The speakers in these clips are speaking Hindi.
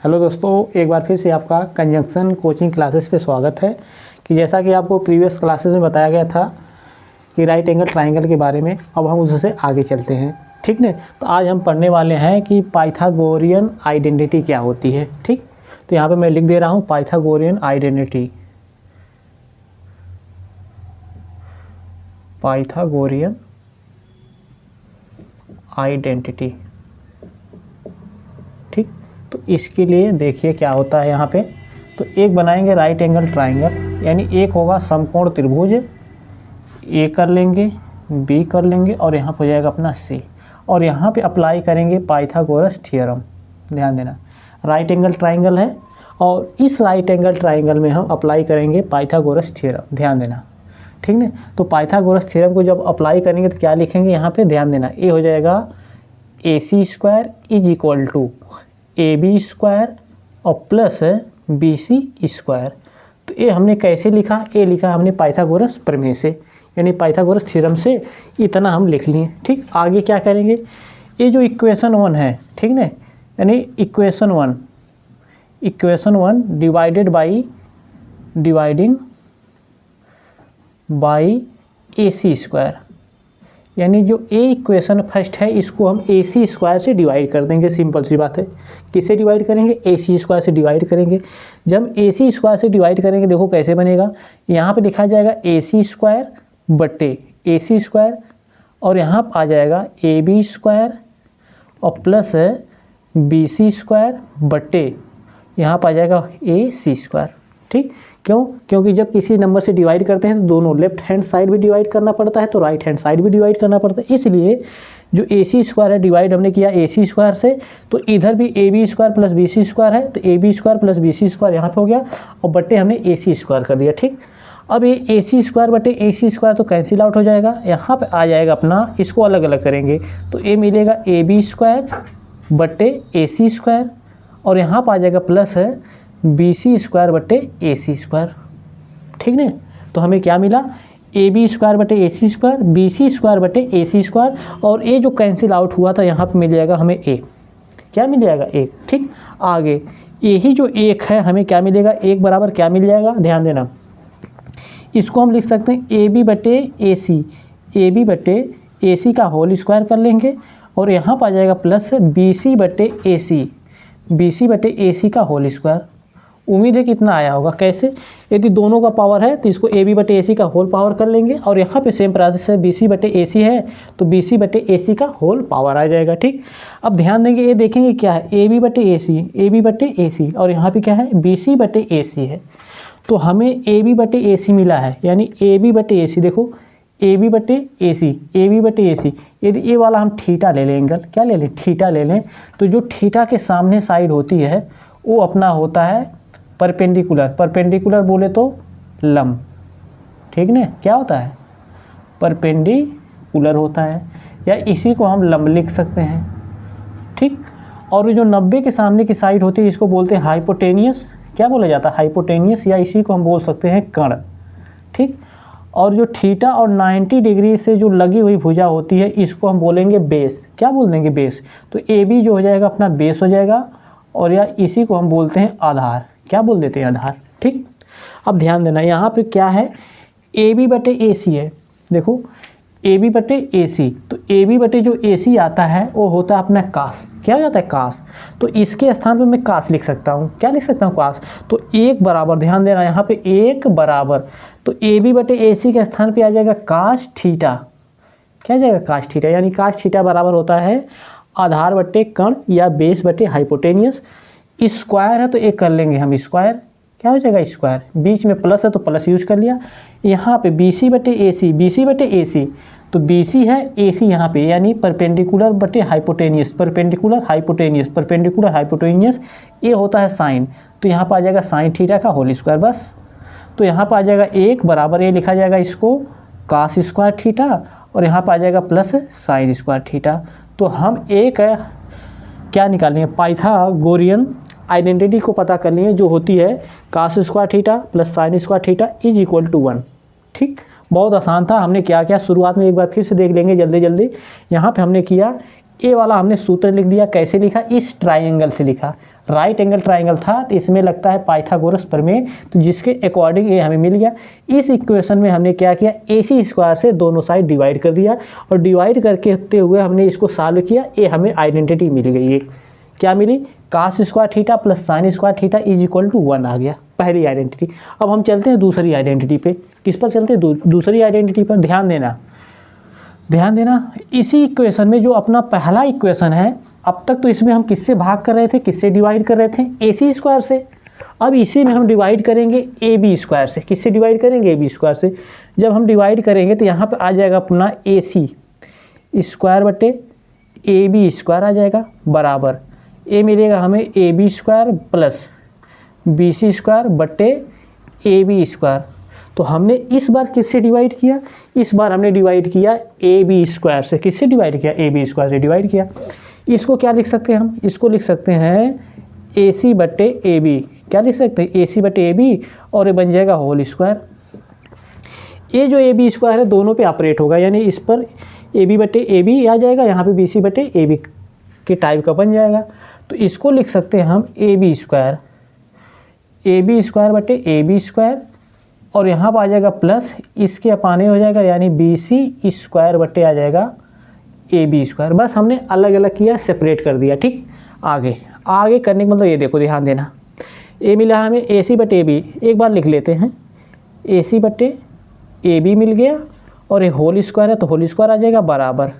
हेलो दोस्तों, एक बार फिर से आपका कंजंक्शन कोचिंग क्लासेस पे स्वागत है। कि जैसा कि आपको प्रीवियस क्लासेस में बताया गया था कि राइट एंगल ट्राइंगल के बारे में, अब हम उससे आगे चलते हैं। ठीक ने, तो आज हम पढ़ने वाले हैं कि पाइथागोरियन आइडेंटिटी क्या होती है। ठीक, तो यहाँ पे मैं लिख दे रहा हूँ पाइथागोरियन आइडेंटिटी। Pythagorean identity. ठीक, तो इसके लिए देखिए क्या होता है यहाँ पे। तो एक बनाएंगे राइट एंगल ट्राइंगल, यानी एक होगा समकोण त्रिभुज, ए कर लेंगे, बी कर लेंगे और यहाँ पर हो जाएगा अपना सी, और यहाँ पे अप्लाई करेंगे पाइथागोरस थ्योरम। ध्यान देना, राइट एंगल ट्राइंगल है और इस राइट एंगल ट्राइंगल में हम अप्लाई करेंगे पाइथागोरस थ्योरम। ध्यान देना, ठीक है। तो पाइथागोरस थ्योरम को जब अप्लाई करेंगे तो क्या लिखेंगे यहाँ पे, ध्यान देना, ए हो जाएगा A C square is equal to A B square और प्लस बी सी स्क्वायर। तो ये हमने कैसे लिखा, ये लिखा हमने पाइथागोरस प्रमेय से, यानी पाइथागोरस थ्योरम से इतना हम लिख लिए। ठीक, आगे क्या करेंगे, ये जो इक्वेशन 1 है, ठीक ना, यानी equation one dividing by A C square, यानी जो ए इक्वेशन फर्स्ट है इसको हम ए सी स्क्वायर से डिवाइड कर देंगे। सिंपल सी बात है, किससे डिवाइड करेंगे, ए सी स्क्वायर से डिवाइड करेंगे। जब ए सी स्क्वायर से डिवाइड करेंगे, देखो कैसे बनेगा, यहाँ पे लिखा जाएगा ए सी स्क्वायर बटे ए सी स्क्वायर, और यहाँ पर आ जाएगा ए बी स्क्वायर और प्लस बी सी स्क्वायर बटे यहाँ पर आ जाएगा ए सी स्क्वायर। ठीक, क्यों, क्योंकि जब किसी नंबर से डिवाइड करते हैं तो दोनों लेफ्ट हैंड साइड भी डिवाइड करना पड़ता है, तो राइट हैंड साइड भी डिवाइड करना पड़ता है। इसलिए जो ए सी स्क्वायर है डिवाइड हमने किया ए सी स्क्वायर से, तो इधर भी A B square plus B C square है, तो A B square plus B C square यहाँ पे हो गया और बट्टे हमने ए सी स्क्वायर कर दिया। ठीक, अब ये ए सी स्क्वायर बटे ए सी स्क्वायर तो कैंसिल आउट हो जाएगा, यहाँ पे आ जाएगा अपना, इसको अलग अलग करेंगे तो ए मिलेगा ए बी स्क्वायर बटे ए सी स्क्वायर, और यहाँ पर आ जाएगा प्लस है बी सी स्क्वायर बटे ए सी स्क्वायर। ठीक है, तो हमें क्या मिला, ए बी स्क्वायर बटे ए C square, B C square बटे ए सी स्क्वायर, और ए जो कैंसिल आउट हुआ था यहाँ पे मिल जाएगा हमें ए, क्या मिल जाएगा, एक। ठीक, आगे यही जो एक है हमें क्या मिलेगा, एक बराबर क्या मिल जाएगा, ध्यान देना, इसको हम लिख सकते हैं ए बी बटे ए सी, ए बी बटे ए सी का होल स्क्वायर कर लेंगे, और यहाँ पर आ जाएगा प्लस बी सी बटे ए सी, बी सी बटे ए सी का होल स्क्वायर। उम्मीद है कि इतना आया होगा। कैसे, यदि दोनों का पावर है तो इसको ए बी बटे ए सी का होल पावर कर लेंगे, और यहाँ पे सेम प्रोसेस है, बी सी बटे ए सी है तो बी सी बटे ए सी का होल पावर आ जाएगा। ठीक, अब ध्यान देंगे, ये देखेंगे क्या है, ए बी बटे ए सी, ए बी बटे ए सी, और यहाँ पे क्या है, बी सी बटे ए सी है, तो हमें ए बी बटे ए सी मिला है, यानी ए बी बटे ए सी, देखो ए बी बटे ए सी, ए बी बटे ए सी। यदि ये वाला हम थीटा ले लें, एंगल क्या ले लें, थीटा ले लें, तो जो थीटा के सामने साइड होती है वो अपना होता है परपेंडिकुलर, परपेंडिकुलर बोले तो लंब। ठीक ना, क्या होता है, परपेंडिकुलर होता है, या इसी को हम लंब लिख सकते हैं। ठीक, और जो 90 के सामने की साइड होती है इसको बोलते हैं हाइपोटेनियस, क्या बोला जाता है, हाइपोटेनियस, या इसी को हम बोल सकते हैं कर्ण। ठीक, और जो थीटा और 90 डिग्री से जो लगी हुई भुजा होती है इसको हम बोलेंगे बेस, क्या बोल देंगे, बेस। तो ए बी जो हो जाएगा अपना बेस हो जाएगा, और या इसी को हम बोलते हैं आधार, क्या बोल देते हैं, आधार। ठीक, अब ध्यान देना, यहाँ पे क्या है, ए बी बटे ए सी है, देखो ए बी बटे ए सी, तो ए बी बटे जो ए सी आता है वो होता है अपना कास, क्या हो जाता है, कास। तो इसके स्थान पे मैं कास लिख सकता हूँ, क्या लिख सकता हूँ, कास। तो एक बराबर, ध्यान देना यहाँ पे एक बराबर, तो ए बी बटे ए सी के स्थान पे आ जाएगा कास थीटा, क्या जाएगा, कास थीटा, यानी कास थीटा बराबर होता है आधार बटे कर्ण या बेस बटे हाइपोटेनियस। स्क्वायर है तो एक कर लेंगे हम स्क्वायर, क्या हो जाएगा, स्क्वायर, बीच में प्लस है तो प्लस यूज कर लिया। यहाँ पे बी सी बटे ए सी, बी सी बटे ए सी, तो बी सी है ए सी यहाँ पे, यानी परपेंडिकुलर बटे hypotenuse, perpendicular hypotenuse, perpendicular hypotenuse, ये होता है साइन, तो यहाँ पर आ जाएगा साइन थीटा का होल स्क्वायर बस। तो यहाँ पर आ जाएगा एक बराबर, ये लिखा जाएगा इसको कास स्क्वायर थीटा, और यहाँ पर आ जाएगा प्लस साइन स्क्वायर थीटा। तो हम एक क्या निकालेंगे, पाइथागोरियन आइडेंटिटी को पता करनी है, जो होती है cos square theta plus sine square theta is equal to 1। ठीक, बहुत आसान था, हमने क्या क्या शुरुआत में एक बार फिर से देख लेंगे जल्दी जल्दी। यहाँ पे हमने किया, ए वाला हमने सूत्र लिख दिया, कैसे लिखा, इस ट्राइंगल से लिखा, राइट एंगल ट्राइंगल था तो इसमें लगता है पाइथागोरस प्रमेय, तो जिसके अकॉर्डिंग ये हमें मिल गया। इस इक्वेशन में हमने क्या किया, AC स्क्वायर से दोनों साइड डिवाइड कर दिया और डिवाइड करके होते हुए हमने इसको सॉल्व किया। ये हमें आइडेंटिटी मिल गई है, क्या मिली, cos square theta plus sin square theta is equal to 1 आ गया, पहली आइडेंटिटी। अब हम चलते हैं दूसरी आइडेंटिटी पे। किस पर चलते हैं, दूसरी आइडेंटिटी पर। ध्यान देना इसी इक्वेशन में जो अपना पहला इक्वेशन है, अब तक तो इसमें हम किससे भाग कर रहे थे, किससे डिवाइड कर रहे थे, AC स्क्वायर से। अब इसी में हम डिवाइड करेंगे AB स्क्वायर से। किससे डिवाइड करेंगे, AB स्क्वायर से। जब हम डिवाइड करेंगे तो यहाँ पे आ जाएगा अपना AC स्क्वायर बटे AB स्क्वायर आ जाएगा बराबर, ये मिलेगा हमें AB square plus BC square बटे AB स्क्वायर। तो हमने इस बार किससे डिवाइड किया, इस बार हमने डिवाइड किया AB स्क्वायर से। किससे डिवाइड किया, AB स्क्वायर से डिवाइड किया। इसको क्या लिख सकते हैं हम, इसको लिख सकते हैं AC बटे AB। क्या लिख सकते हैं, AC बटे AB, और ये बन जाएगा होल स्क्वायर। ये जो AB स्क्वायर है दोनों पे ऑपरेट होगा, यानी इस पर AB बटे AB आ जाएगा, यहाँ पे BC बटे AB के टाइप का बन जाएगा। तो इसको लिख सकते हैं हम AB स्क्वायर बटे AB स्क्वायर, और यहाँ पर आ जाएगा प्लस, इसके अपाने हो जाएगा, यानी BC स्क्वायर बटे आ जाएगा AB स्क्वायर। बस हमने अलग अलग किया, सेपरेट कर दिया। ठीक, आगे करने का मतलब ये देखो, ध्यान देना, ये मिला हमें AC बटे AB, एक बार लिख लेते हैं, AC बटे AB मिल गया, और ये होल स्क्वायर है तो होल स्क्वायर आ जाएगा बराबर,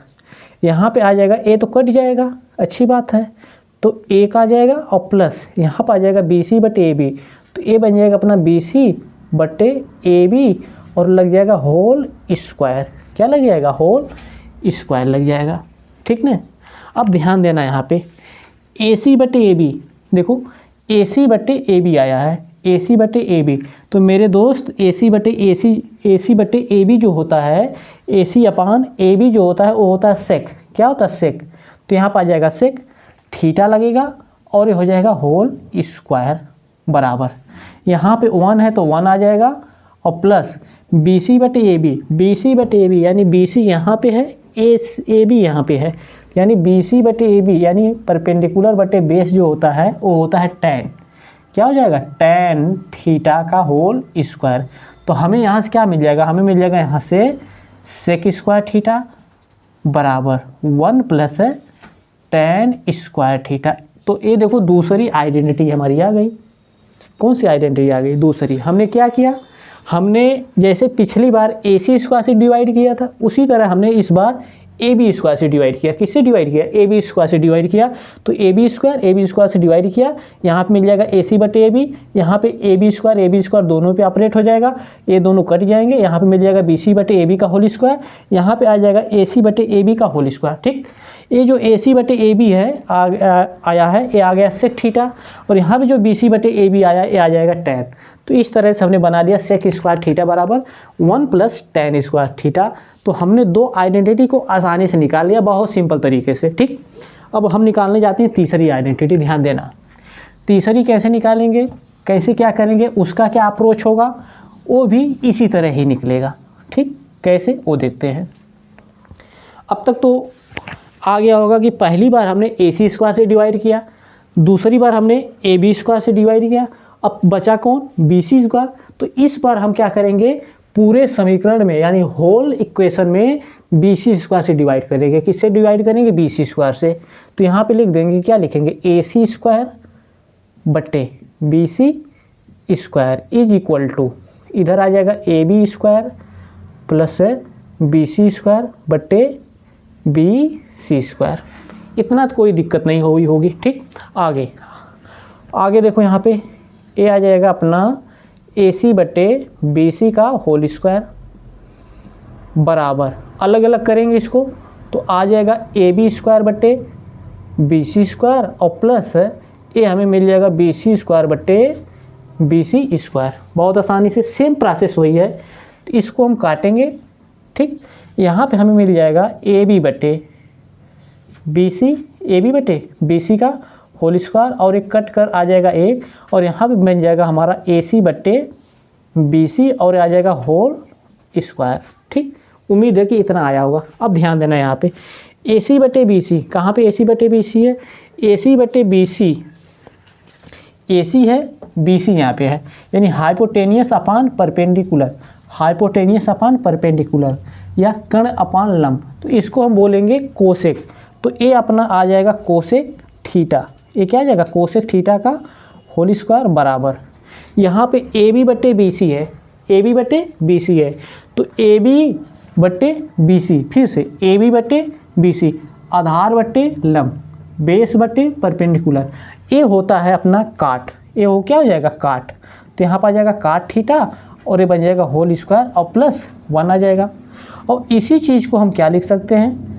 यहाँ पे आ जाएगा A तो कट जाएगा, अच्छी बात है, तो 1 आ जाएगा, और प्लस यहाँ पर आ जाएगा BC बटे AB, तो ये बन जाएगा अपना BC बटे AB, और लग जाएगा होल स्क्वायर। क्या लग जाएगा, होल स्क्वायर लग जाएगा। ठीक ना। अब ध्यान देना यहाँ पे AC बटे AB, देखो AC बटे AB आया है, AC बटे AB, तो मेरे दोस्त AC बटे AB जो होता है, AC अपान AB जो होता है वो होता है सेक। क्या होता है, सेक। तो यहाँ पर आ जाएगा सेक थीटा लगेगा, और ये हो जाएगा होल स्क्वायर बराबर, यहाँ पे 1 है तो 1 आ जाएगा, और प्लस BC बटे AB, यानी BC यहाँ पे है, AB यहाँ पे है, यानी BC बटे AB, यानी परपेंडिकुलर बटे बेस जो होता है वो होता है tan। क्या हो जाएगा, tan थीटा का होल स्क्वायर। तो हमें यहाँ से क्या मिल जाएगा, हमें मिल जाएगा यहाँ से सेक स्क्वायर थीटा बराबर 1 प्लस tan स्क्वायर थीटा। तो ये देखो दूसरी आइडेंटिटी हमारी आ गई। कौन सी आइडेंटिटी आ गई, दूसरी। हमने क्या किया, हमने जैसे पिछली बार AC स्क्वायर से डिवाइड किया था, उसी तरह हमने इस बार AB स्क्वायर से डिवाइड किया। किससे डिवाइड किया, AB स्क्वायर से डिवाइड किया। तो AB स्क्वायर से डिवाइड किया, यहाँ पे मिल जाएगा AC बटे AB, यहाँ पे AB स्क्वायर दोनों पे ऑपरेट हो जाएगा, ये दोनों कट जाएंगे, यहाँ पे मिल जाएगा BC बटे AB का होल स्क्वायर, यहाँ पे आ जाएगा AC बटे AB का होल स्क्वायर। ठीक, ये जो AC बटे AB है आया है, ये आ गया सेक थीटा, और यहाँ पे जो BC बटे AB आया ये आ जाएगा tan। तो इस तरह से हमने बना दिया सेक स्क्वायर थीटा बराबर 1 प्लस tan स्क्वायर थीटा। तो हमने दो आइडेंटिटी को आसानी से निकाल लिया, बहुत सिंपल तरीके से। ठीक, अब हम निकालने जाते हैं तीसरी आइडेंटिटी। ध्यान देना, तीसरी कैसे निकालेंगे, कैसे क्या करेंगे, उसका क्या अप्रोच होगा, वो भी इसी तरह ही निकलेगा। ठीक, कैसे वो देखते हैं। अब तक तो आ गया होगा कि पहली बार हमने AC स्क्वायर से डिवाइड किया, दूसरी बार हमने AB स्क्वायर से डिवाइड किया, अब बचा कौन, BC स्क्वायर। तो इस बार हम क्या करेंगे, पूरे समीकरण में यानी होल इक्वेशन में BC स्क्वायर से डिवाइड करेंगे। किससे डिवाइड करेंगे, BC स्क्वायर से। तो यहाँ पे लिख देंगे, क्या लिखेंगे, AC स्क्वायर बटे BC square is equal to, इधर आ जाएगा AB square plus BC square बटे BC स्क्वायर। इतना तो कोई दिक्कत नहीं हुई होगी। ठीक, आगे देखो, यहाँ पे ये आ जाएगा अपना AC बटे BC का होल स्क्वायर बराबर, अलग अलग करेंगे इसको तो आ जाएगा AB स्क्वायर बटे BC स्क्वायर, और प्लस ये हमें मिल जाएगा BC स्क्वायर बटे BC स्क्वायर। बहुत आसानी से सेम प्रोसेस हुई है, तो इसको हम काटेंगे। ठीक, यहाँ पे हमें मिल जाएगा AB बटे BC का होल स्क्वायर, और एक कट कर आ जाएगा एक, और यहाँ पे बन जाएगा हमारा AC बटे BC, और आ जाएगा होल स्क्वायर। ठीक, उम्मीद है कि इतना आया होगा। अब ध्यान देना, यहाँ पे AC बटे BC, कहाँ पे AC बटे BC है, AC बटे BC AC है, BC यहाँ पे है, यानी hypotenuse upon perpendicular, hypotenuse upon perpendicular या कर्ण अपान लंब, तो इसको हम बोलेंगे कोसेक। तो ये अपना आ जाएगा कोसेक थीटा, ये क्या आ जाएगा कोसेक थीटा का होल स्क्वायर बराबर, यहाँ पे AB बटे BC है, AB बटे BC है, तो AB बटे BC, फिर से AB बटे BC, आधार बटे लंब, बेस बटे परपेंडिकुलर, ये होता है अपना काट, ये हो क्या हो जाएगा काट, तो यहाँ पर आ जाएगा काट थीटा और ये बन जाएगा होल स्क्वायर और प्लस 1 आ जाएगा। और इसी चीज़ को हम क्या लिख सकते हैं,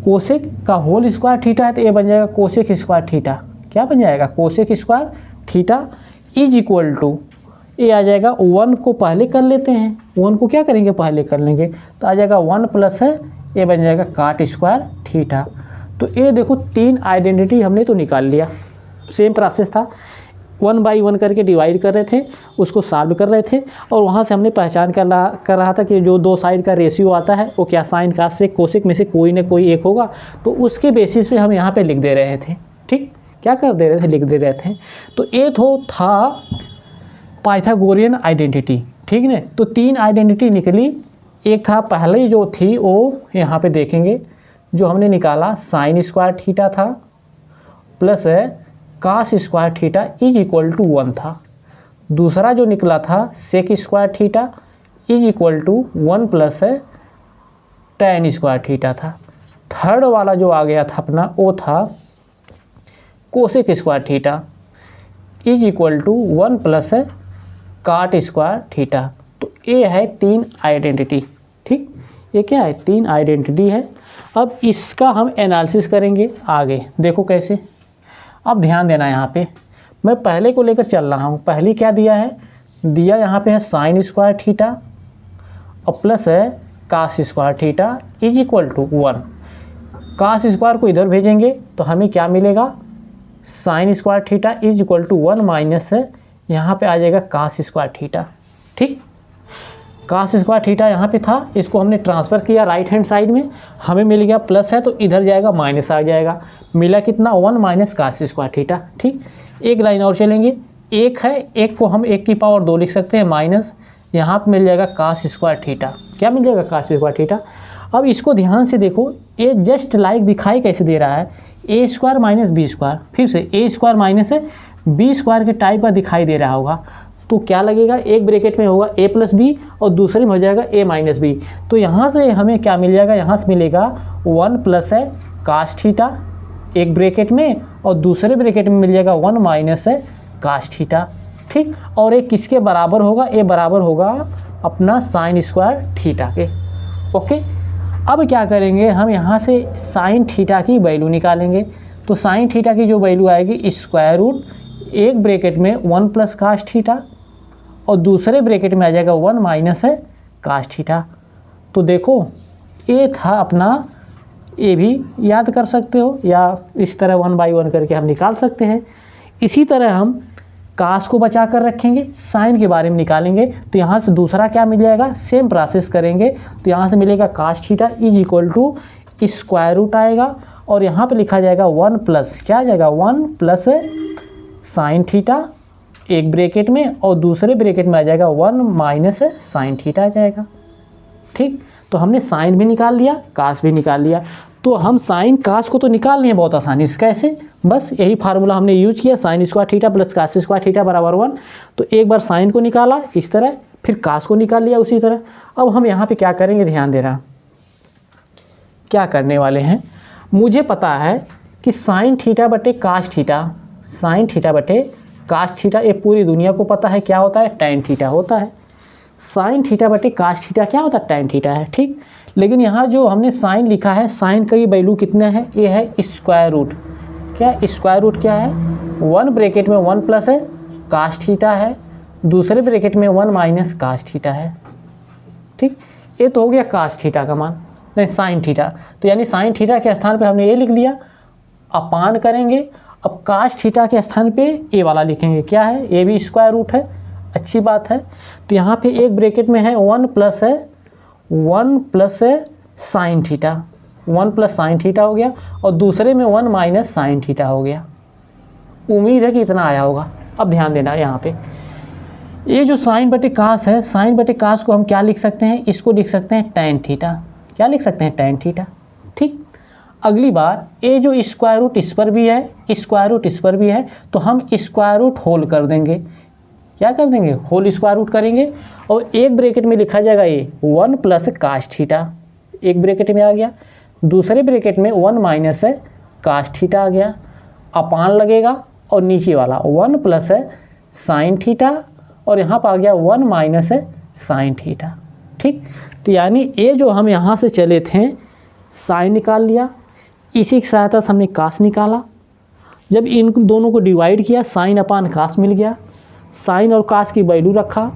कोसेक का होल स्क्वायर थीटा है तो ये बन जाएगा कोसेक स्क्वायर थीटा, क्या बन जाएगा cosec square theta is equal to, ये आ जाएगा 1 को पहले कर लेते हैं, 1 को क्या करेंगे पहले कर लेंगे, तो आ जाएगा 1 प्लस है, ये बन जाएगा काट स्क्वायर थीटा। तो ये देखो 3 आइडेंटिटी हमने तो निकाल लिया, सेम प्रोसेस था, 1 बाई 1 करके डिवाइड कर रहे थे, उसको सॉल्व कर रहे थे और वहाँ से हमने पहचान कर रहा था कि जो दो साइड का रेशियो आता है वो क्या साइन कास से कोसेक में से कोई ना कोई एक होगा, तो उसके बेसिस पे हम यहाँ पे लिख दे रहे थे। ठीक, क्या कर दे रहे थे, लिख दे रहे थे। तो ये तो था पाइथागोरियन आइडेंटिटी, ठीक है। तो 3 आइडेंटिटी निकली, एक था पहले जो थी वो यहाँ पे देखेंगे जो हमने निकाला साइन स्क्वायर थीटा था plus cos square theta is equal to 1 था। दूसरा जो निकला था sec square theta is equal to 1 plus tan square theta था। थर्ड वाला जो आ गया था अपना वो था cosec square theta is equal to 1 plus cot square theta. तो ये है 3 आइडेंटिटी, ठीक, ये क्या है 3 आइडेंटिटी है। अब इसका हम एनालिसिस करेंगे आगे, देखो कैसे। अब ध्यान देना यहाँ पे, मैं पहले को लेकर चल रहा हूँ। पहले क्या दिया है, दिया यहाँ पे है साइन स्क्वायर थीटा और प्लस है cos square theta is equal to 1। Cos square को इधर भेजेंगे तो हमें क्या मिलेगा, sine square theta is equal to 1 minus है, यहाँ पे आ जाएगा कास स्क्वायर थीटा। ठीक, कास स्क्वायर थीटा यहाँ पे था, इसको हमने ट्रांसफ़र किया राइट हैंड साइड में, हमें मिल गया प्लस है तो इधर जाएगा माइनस आ जाएगा, मिला कितना 1 माइनस कास स्क्वायर थीटा। ठीक, एक लाइन और चलेंगे, एक है, एक को हम 1 की पावर 2 लिख सकते हैं माइनस, यहाँ पे मिल जाएगा कास स्क्वायर थीटा, क्या मिल जाएगा कास स्क्वायर थीटा। अब इसको ध्यान से देखो, ये जस्ट लाइक दिखाई कैसे दे रहा है, ए स्क्वायर माइनस बी स्क्वायर, फिर से ए स्क्वायर माइनस बी स्क्वायर के टाइप का दिखाई दे रहा होगा, तो क्या लगेगा, एक ब्रैकेट में होगा ए प्लस बी और दूसरे में हो जाएगा ए माइनस बी। तो यहाँ से हमें क्या मिल जाएगा, यहाँ से मिलेगा 1 प्लस है कास थीटा एक ब्रैकेट में और दूसरे ब्रैकेट में मिल जाएगा 1 माइनस है कास थीटा। ठीक, और एक किसके बराबर होगा, ए बराबर होगा अपना साइन स्क्वायर थीटा के। ओके, अब क्या करेंगे, हम यहाँ से साइन थीटा की वैल्यू निकालेंगे। तो साइन थीटा की जो वैल्यू आएगी स्क्वायर रूट एक ब्रैकेट में 1 प्लस कास थीटा और दूसरे ब्रैकेट में आ जाएगा 1 माइनस है कास थीटा। तो देखो ये था अपना, ये भी याद कर सकते हो या इस तरह 1 बाई 1 करके हम निकाल सकते हैं। इसी तरह हम कास को बचा कर रखेंगे, साइन के बारे में निकालेंगे। तो यहाँ से दूसरा क्या मिल जाएगा, सेम प्रोसेस करेंगे। तो यहाँ से मिलेगा cos theta is equal to square root आएगा और यहाँ पे लिखा जाएगा 1 प्लस, क्या आ जाएगा 1 प्लस साइन थीटा एक ब्रैकेट में और दूसरे ब्रैकेट में आ जाएगा 1 माइनस साइन थीटा आ जाएगा। ठीक, तो हमने साइन भी निकाल लिया, कास भी निकाल लिया। तो हम साइन कास को तो निकाल लिए बहुत आसानी से, कैसे, बस यही फार्मूला हमने यूज किया, sine square theta plus cos square theta बराबर 1। तो एक बार साइन को निकाला इस तरह, फिर कास को निकाल लिया उसी तरह। अब हम यहाँ पे क्या करेंगे, ध्यान दे रहा, क्या करने वाले हैं, मुझे पता है कि साइन थीटा बटे कास थीटा, साइन थीटा बटे कास थीटा, ये पूरी दुनिया को पता है क्या होता है, टैन थीटा होता है। साइन थीटा बटे कास थीटा क्या होता है, टैन थीटा है। ठीक, लेकिन यहाँ जो हमने साइन लिखा है, साइन का ये वैल्यू कितना है, ये है स्क्वायर रूट। क्या स्क्वायर रूट क्या है, 1 ब्रैकेट में 1 प्लस है कास थीटा है, दूसरे ब्रैकेट में 1 माइनस कास थीटा है। ठीक, ये तो हो गया कास थीटा का मान, नहीं साइन थीटा। तो यानी साइन थीटा के स्थान पे हमने ये लिख दिया, अपान करेंगे। अब कास थीटा के स्थान पे ए वाला लिखेंगे, क्या है, ए भी स्क्वायर रूट है, अच्छी बात है। तो यहाँ पे एक ब्रैकेट में है 1 plus sine theta, 1 plus sine theta हो गया और दूसरे में 1 माइनस साइन थीटा हो गया। उम्मीद है कि इतना आया होगा। अब ध्यान देना यहाँ पे, ये जो साइन बटे कास है, साइन बटे कास को हम क्या लिख सकते हैं, इसको लिख सकते हैं tan थीटा। क्या लिख सकते हैं, tan थीटा। ठीक, अगली बार ये जो स्क्वायर रूट इस पर भी है, स्क्वायर रूट इस पर भी है, तो हम स्क्वायर रूट होल कर देंगे। क्या कर देंगे, होल स्क्वायर रूट करेंगे, और एक ब्रैकेट में लिखा जाएगा ये 1 प्लस कास थीटा, एक ब्रैकेट में आ गया, दूसरे ब्रैकेट में 1 माइनस है कास थीटा आ गया, अपान लगेगा, और नीचे वाला 1 प्लस है साइन थीटा, और यहाँ पर आ गया 1 माइनस है साइन थीटा। ठीक, तो यानी ये जो हम यहाँ से चले थे, साइन निकाल लिया, इसी की सहायता से हमने कास निकाला, जब इन दोनों को डिवाइड किया साइन अपान कास मिल गया, साइन और कास की वैल्यू रखा,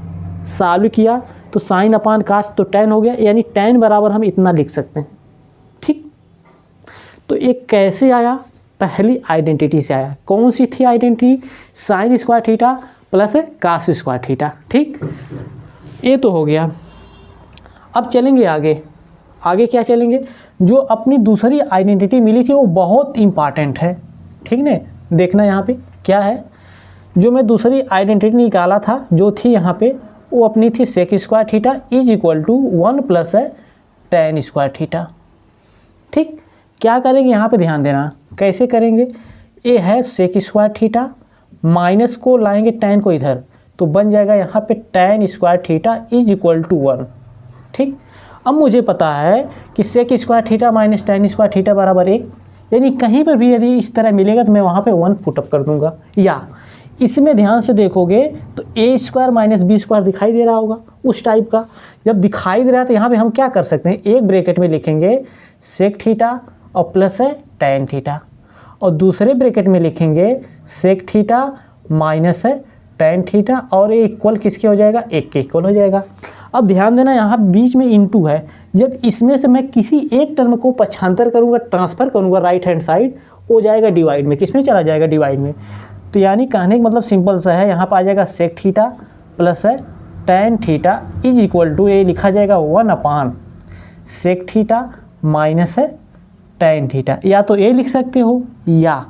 सॉल्व किया तो साइन अपान कास तो tan हो गया, यानी tan बराबर हम इतना लिख सकते हैं। ठीक, तो एक कैसे आया, पहली आइडेंटिटी से आया। कौन सी थी identity, sine square theta plus cos square theta. ठीक, ये तो हो गया। अब चलेंगे आगे, आगे क्या चलेंगे, जो अपनी दूसरी आइडेंटिटी मिली थी वो बहुत इंपॉर्टेंट है। ठीक ने, देखना यहाँ पे क्या है, जो मैं दूसरी आइडेंटिटी निकाला था जो थी यहाँ पे, वो अपनी थी sec square theta is equal to 1 plus है tan स्क्वायर थीटा। ठीक, क्या करेंगे यहाँ पे ध्यान देना, कैसे करेंगे, ये है सेक स्क्वायर थीटा, माइनस को लाएंगे tan को इधर, तो बन जाएगा यहाँ पे tan square theta is equal to 1। ठीक, अब मुझे पता है कि sec square theta minus tan square theta बराबर 1, यानी कहीं पर भी यदि इस तरह मिलेगा तो मैं वहाँ पे 1 पुटअप कर दूंगा। या इसमें ध्यान से देखोगे तो a square minus b square दिखाई दे रहा होगा, उस टाइप का जब दिखाई दे रहा है तो यहाँ पे हम क्या कर सकते हैं, एक ब्रैकेट में लिखेंगे सेक थीटा और प्लस है tan थीटा, और दूसरे ब्रैकेट में लिखेंगे सेक थीटा माइनस है tan थीटा, और ये इक्वल किसके हो जाएगा, 1 के इक्वल हो जाएगा। अब ध्यान देना यहाँ बीच में इनटू है, जब इसमें से मैं किसी एक टर्म को पक्षांतर करूँगा, ट्रांसफ़र करूँगा राइट हैंड साइड, हो जाएगा डिवाइड में, किसमें चला जाएगा, डिवाइड में। तो यानी कहने का मतलब सिंपल सा है, यहाँ पर आ जाएगा सेक थीटा प्लस है tan theta is equal to, ये लिखा जाएगा 1 अपान सेक थीटा माइनस है tan थीटा, या तो ये लिख सकते हो, या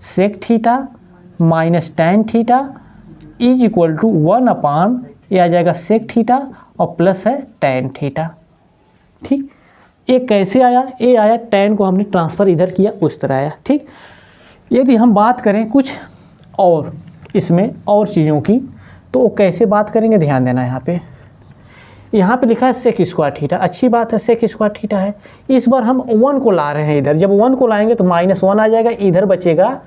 sec theta minus tan theta is equal to 1 upon, ये आ जाएगा सेक थीटा और प्लस है tan थीटा। ठीक, ये कैसे आया, ये आया tan को हमने ट्रांसफ़र इधर किया, उस तरह आया। ठीक, यदि हम बात करें कुछ और इसमें और चीज़ों की, तो वो कैसे बात करेंगे, ध्यान देना यहाँ पे लिखा है सेक स्क्वायर थीटा, अच्छी बात है, सेक स्क्वायर थीटा है। इस बार हम 1 को ला रहे हैं इधर, जब 1 को लाएंगे तो -1 आ जाएगा, इधर बचेगा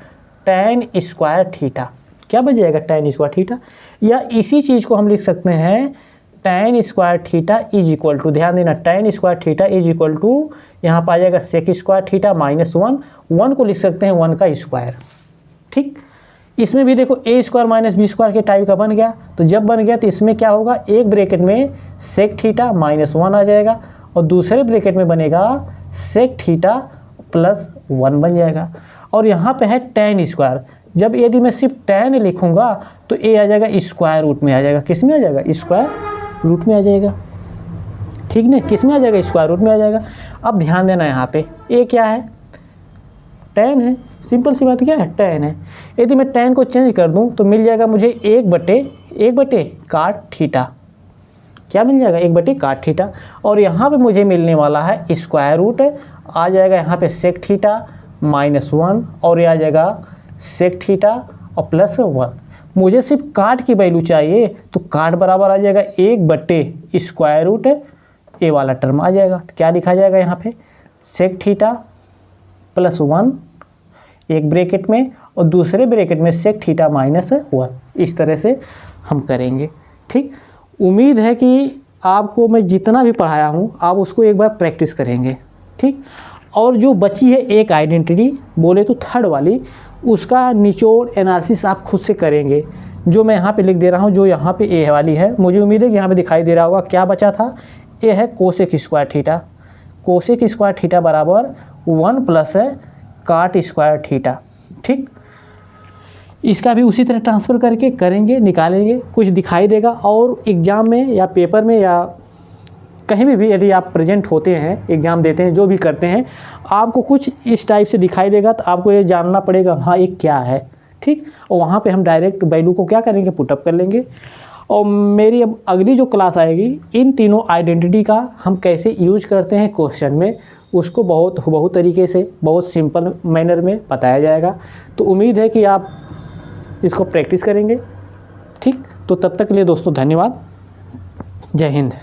tan स्क्वायर थीटा। क्या बच जाएगा, tan स्क्वायर थीटा, या इसी चीज़ को हम लिख सकते हैं tan square theta is equal to, ध्यान देना tan square theta is equal to, यहाँ पर आ जाएगा सेक स्क्वायर थीटा -1, 1 को लिख सकते हैं 1 का स्क्वायर। ठीक, इसमें भी देखो a square minus b square के टाइप का बन गया, तो जब बन गया तो इसमें क्या होगा, एक ब्रैकेट में सेक थीटा -1 आ जाएगा, और दूसरे ब्रैकेट में बनेगा सेक थीटा प्लस 1 बन जाएगा, और यहाँ पे है tan स्क्वायर। जब यदि मैं सिर्फ tan लिखूँगा तो a आ जाएगा स्क्वायर रूट में आ जाएगा, किस में आ जाएगा, स्क्वायर रूट में आ जाएगा। ठीक ना, किस में आ जाएगा, स्क्वायर रूट में आ जाएगा। अब ध्यान देना यहाँ पे, ये क्या है, tan है, सिंपल सी बात क्या है, tan है। यदि मैं tan को चेंज कर दूं तो मिल जाएगा मुझे 1 बटे काट थीटा, क्या मिल जाएगा, 1 बटे काट थीटा, और यहाँ पे मुझे मिलने वाला है स्क्वायर रूट, आ जाएगा यहाँ पे सेक थीटा -1, और ये आ जाएगा सेक थीटा और प्लस 1। मुझे सिर्फ काट की वैल्यू चाहिए, तो काट बराबर आ जाएगा 1 बटे स्क्वायर रूट, ए वाला टर्म आ जाएगा। तो क्या लिखा जाएगा यहाँ पे, सेक थीटा प्लस 1 एक ब्रैकेट में, और दूसरे ब्रैकेट में सेक थीटा -1। इस तरह से हम करेंगे। ठीक, उम्मीद है कि आपको मैं जितना भी पढ़ाया हूँ आप उसको एक बार प्रैक्टिस करेंगे। ठीक, और जो बची है एक आइडेंटिटी बोले तो थर्ड वाली, उसका निचोड़ एनालिसिस आप खुद से करेंगे, जो मैं यहाँ पे लिख दे रहा हूँ, जो यहाँ पे ए वाली है। मुझे उम्मीद है कि यहाँ पे दिखाई दे रहा होगा क्या बचा था, ये है cosec square theta. Cosec square theta बराबर 1 प्लस है काट स्क्वायर थीटा। ठीक, इसका भी उसी तरह ट्रांसफ़र करके करेंगे, निकालेंगे, कुछ दिखाई देगा। और एग्ज़ाम में या पेपर में या कहीं भी यदि आप प्रेजेंट होते हैं, एग्ज़ाम देते हैं, जो भी करते हैं, आपको कुछ इस टाइप से दिखाई देगा, तो आपको ये जानना पड़ेगा हाँ ये क्या है। ठीक। और वहाँ पे हम डायरेक्ट वैल्यू को क्या करेंगे, पुटअप कर लेंगे। और मेरी अब अगली जो क्लास आएगी, इन तीनों आइडेंटिटी का हम कैसे यूज करते हैं क्वेश्चन में, उसको बहुत तरीके से, बहुत सिंपल मैनर में बताया जाएगा। तो उम्मीद है कि आप इसको प्रैक्टिस करेंगे। ठीक, तो तब तक के लिए दोस्तों धन्यवाद। जय हिंद।